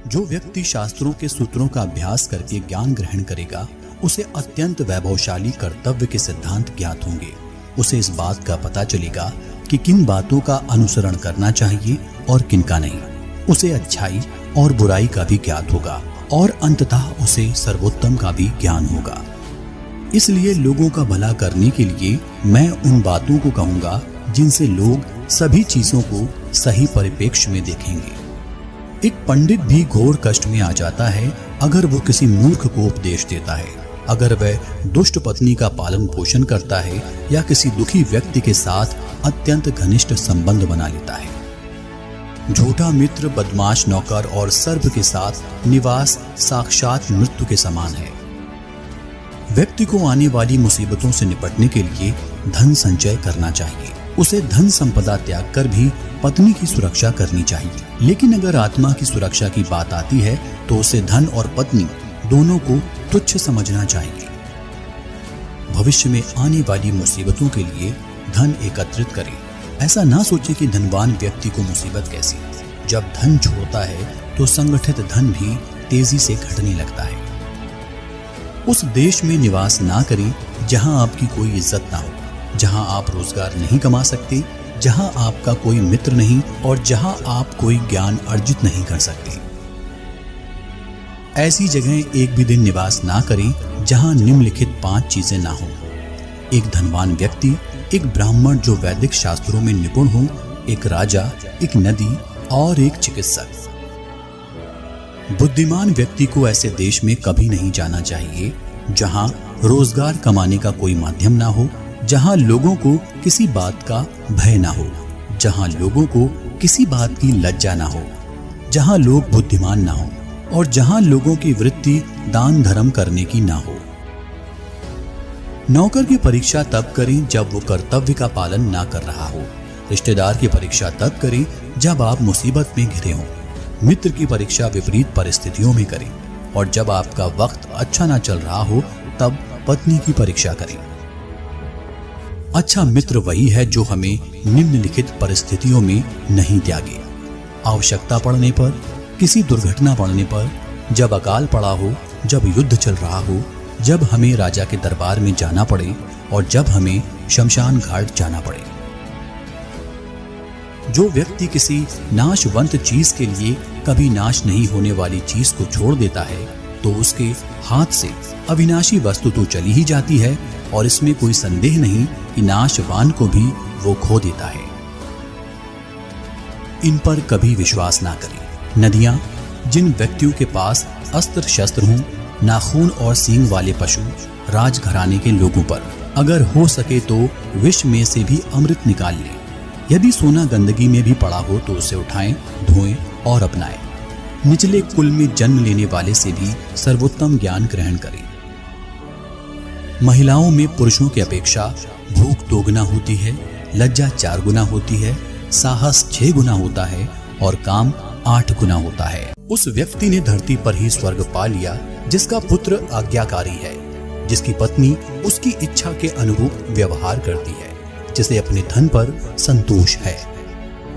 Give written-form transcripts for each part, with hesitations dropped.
जो व्यक्ति शास्त्रों के सूत्रों का अभ्यास करके ज्ञान ग्रहण करेगा, उसे अत्यंत वैभवशाली कर्तव्य के सिद्धांत ज्ञात होंगे। उसे इस बात का पता चलेगा कि किन बातों का अनुसरण करना चाहिए और किन का नहीं। उसे अच्छाई और बुराई का भी ज्ञात होगा और अंततः उसे सर्वोत्तम का भी ज्ञान होगा। इसलिए लोगों का भला करने के लिए मैं उन बातों को कहूंगा जिनसे लोग सभी चीजों को सही परिप्रेक्ष्य में देखेंगे। एक पंडित भी घोर कष्ट में आ जाता है अगर वो किसी मूर्ख को उपदेश देता है, अगर वह दुष्ट पत्नी का पालन पोषण करता है या किसी दुखी व्यक्ति के साथ अत्यंत घनिष्ठ संबंध बना लेता है। झूठा मित्र, बदमाश नौकर और सर्प के साथ निवास साक्षात मृत्यु के समान है। व्यक्ति को आने वाली मुसीबतों से निपटने के लिए धन संचय करना चाहिए। उसे धन संपदा त्याग कर भी पत्नी की सुरक्षा करनी चाहिए। लेकिन अगर आत्मा की सुरक्षा की बात आती है तो उसे धन और पत्नी दोनों को तुच्छ समझना चाहिए। भविष्य में आने वाली मुसीबतों के लिए धन एकत्रित करें। ऐसा ना सोचे कि धनवान व्यक्ति को मुसीबत कैसी। जब धन छोड़ता है तो संगठित धन भी तेजी से घटने लगता है। उस देश में निवास ना करें जहां आपकी कोई इज्जत ना हो, जहां आप रोजगार नहीं कमा सकते, जहां आपका कोई मित्र नहीं और जहां आप कोई ज्ञान अर्जित नहीं कर सकते। ऐसी जगह एक भी दिन निवास ना करें जहां निम्नलिखित 5 चीजें ना हो। एक धनवान व्यक्ति, एक ब्राह्मण जो वैदिक शास्त्रों में निपुण हो, एक राजा, एक नदी और एक चिकित्सक। बुद्धिमान व्यक्ति को ऐसे देश में कभी नहीं जाना चाहिए जहां रोजगार कमाने का कोई माध्यम ना हो, जहां लोगों को किसी बात का भय ना हो, जहां लोगों को किसी बात की लज्जा ना हो, जहां लोग बुद्धिमान ना हो और जहां लोगों की वृत्ति दान धर्म करने की ना हो। नौकर की परीक्षा तब करें जब वो कर्तव्य का पालन ना कर रहा हो। रिश्तेदार की परीक्षा तब करें जब आप मुसीबत में घिरे हों। मित्र की परीक्षा विपरीत परिस्थितियों में करें और जब आपका वक्त अच्छा ना चल रहा हो तब पत्नी की परीक्षा करें। अच्छा मित्र वही है जो हमें निम्नलिखित परिस्थितियों में नहीं त्यागे। आवश्यकता पड़ने पर, किसी दुर्घटना पड़ने पर, जब अकाल पड़ा हो, जब युद्ध चल रहा हो, जब हमें राजा के दरबार में जाना पड़े और जब हमें शमशान घाट जाना पड़े। जो व्यक्ति किसी नाशवंत चीज के लिए कभी नाश नहीं होने वाली चीज को छोड़ देता है तो उसके हाथ से अविनाशी वस्तु तो चली ही जाती है और इसमें कोई संदेह नहीं कि नाशवान को भी वो खो देता है। इन पर कभी विश्वास ना करें। नदियां, जिन व्यक्तियों के पास अस्त्र शस्त्र हों, नाखून और सींग वाले पशु, राजघराने के लोगों पर अगर हो सके तो विष में से भी अमृत निकाल लें। यदि सोना गंदगी में भी पड़ा हो तो उसे उठाएं, धोएं और अपनाएं। निचले कुल में जन्म लेने वाले से भी सर्वोत्तम ज्ञान ग्रहण करें। महिलाओं में पुरुषों की अपेक्षा भूख 2 गुना होती है, लज्जा 4 गुना होती है, साहस 6 गुना होता है और काम 8 गुना होता है। उस व्यक्ति ने धरती पर ही स्वर्ग पा लिया जिसका पुत्र आज्ञाकारी है, जिसकी पत्नी उसकी इच्छा के अनुरूप व्यवहार करती है, जिसे अपने धन पर संतोष है।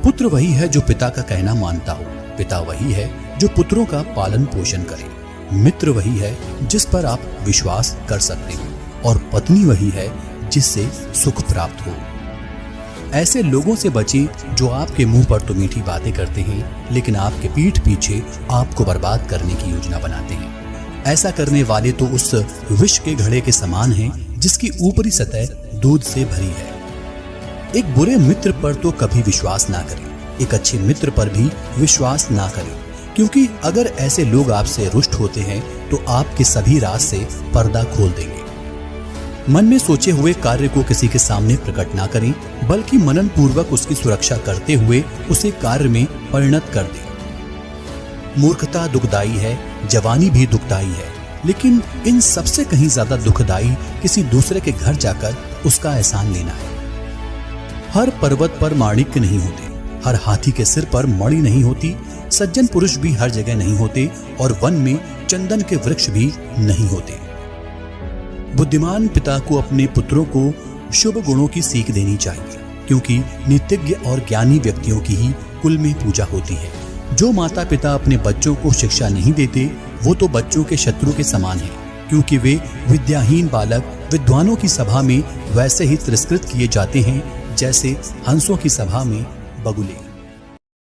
पुत्र वही है जो पिता का कहना मानता हो, पिता वही है जो पुत्रों का पालन पोषण करे, मित्र वही है जिस पर आप विश्वास कर सकते हो और पत्नी वही है जिससे सुख प्राप्त हो। ऐसे लोगों से बचें जो आपके मुंह पर तो मीठी बातें करते हैं लेकिन आपके पीठ पीछे आपको बर्बाद करने की योजना बनाते हैं। ऐसा करने वाले तो उस विष के घड़े के समान हैं जिसकी ऊपरी सतह दूध से भरी है। एक बुरे मित्र पर तो कभी विश्वास ना करें, एक अच्छे मित्र पर भी विश्वास ना करें, क्योंकि अगर ऐसे लोग आपसे रुष्ट होते हैं तो आपके सभी राज से पर्दा खोल देंगे। मन में सोचे हुए कार्य को किसी के सामने प्रकट ना करें, बल्कि मनन पूर्वक उसकी सुरक्षा करते हुए उसे कार्य में परिणत कर दें। मूर्खता दुखदाई है, जवानी भी दुखदाई है, लेकिन इन सबसे कहीं ज्यादा दुखदाई किसी दूसरे के घर जाकर उसका एहसान लेना है। हर पर्वत पर माणिक्य नहीं होते, हर हाथी के सिर पर मणि नहीं होती, सज्जन पुरुष भी हर जगह नहीं होते और वन में चंदन के वृक्ष भी नहीं होते। बुद्धिमान पिता को अपने पुत्रों को शुभ गुणों की सीख देनी चाहिए, क्योंकि नीतिज्ञ और ज्ञानी व्यक्तियों की ही कुल में पूजा होती है। जो माता पिता अपने बच्चों को शिक्षा नहीं देते वो तो बच्चों के शत्रु के समान हैं, क्योंकि वे विद्याहीन बालक विद्वानों की सभा में वैसे ही तिरस्कृत किए जाते हैं जैसे हंसों की सभा में बगुले।